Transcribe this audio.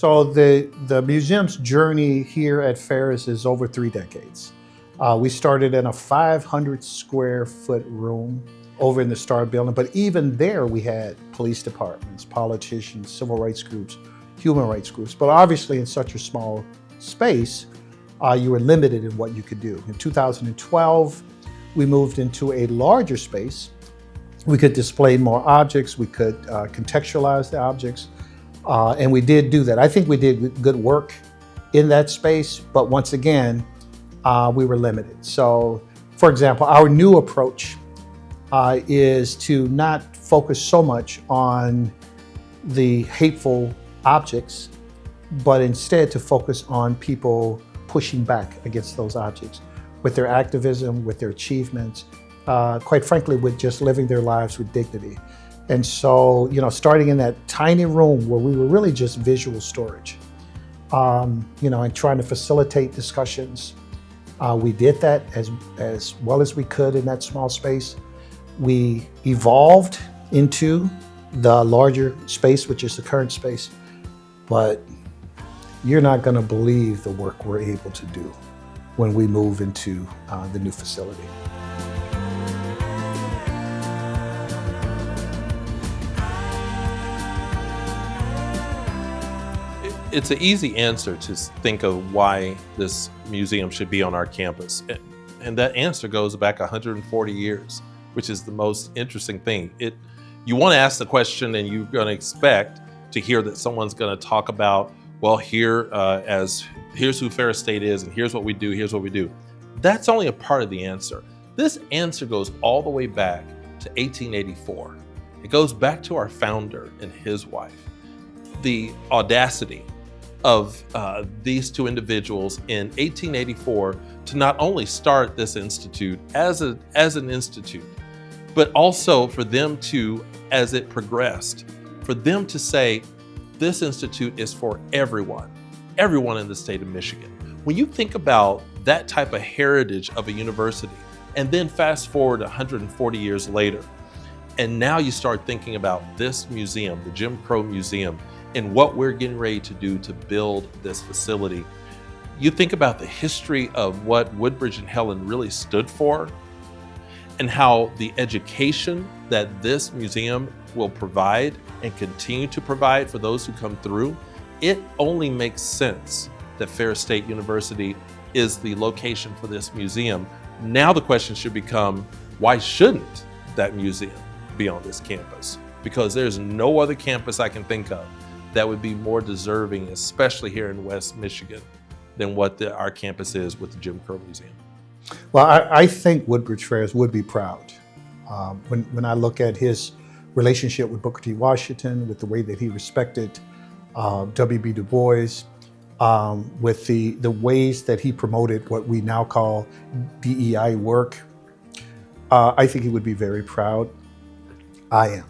So the museum's journey here at Ferris is over 3 decades. We started in a 500 square foot room over in the Star Building, but even there we had police departments, politicians, civil rights groups, human rights groups. But obviously in such a small space, you were limited in what you could do. In 2012, we moved into a larger space. We could display more objects, we could contextualize the objects, and we did do that. I think we did good work in that space, but once again, we were limited. So, for example, our new approach is to not focus so much on the hateful objects, but instead to focus on people pushing back against those objects with their activism, with their achievements, quite frankly, with just living their lives with dignity. And so, starting in that tiny room where we were really just visual storage, and trying to facilitate discussions. We did that as well as we could in that small space. We evolved into the larger space, which is the current space, but you're not gonna believe the work we're able to do when we move into the new facility. It's an easy answer to think of why this museum should be on our campus. And that answer goes back 140 years, which is the most interesting thing. You want to ask the question and you're going to expect to hear that someone's going to talk about, well, here's who Ferris State is and here's what we do, here's what we do. That's only a part of the answer. This answer goes all the way back to 1884. It goes back to our founder and his wife. The audacity of these two individuals in 1884 to not only start this institute as an institute, but also for them to, as it progressed, for them to say, this institute is for everyone in the state of Michigan. When you think about that type of heritage of a university, and then fast forward 140 years later, and now you start thinking about this museum, the Jim Crow Museum, and what we're getting ready to do to build this facility. You think about the history of what Woodbridge and Helen really stood for and how the education that this museum will provide and continue to provide for those who come through. It only makes sense that Ferris State University is the location for this museum. Now the question should become, why shouldn't that museum be on this campus? Because there's no other campus I can think of that would be more deserving, especially here in West Michigan, than what our campus is with the Jim Crow Museum. Well, I think Woodbridge Ferris would be proud. When I look at his relationship with Booker T. Washington, with the way that he respected W.B. Du Bois, with the ways that he promoted what we now call DEI work, I think he would be very proud. I am.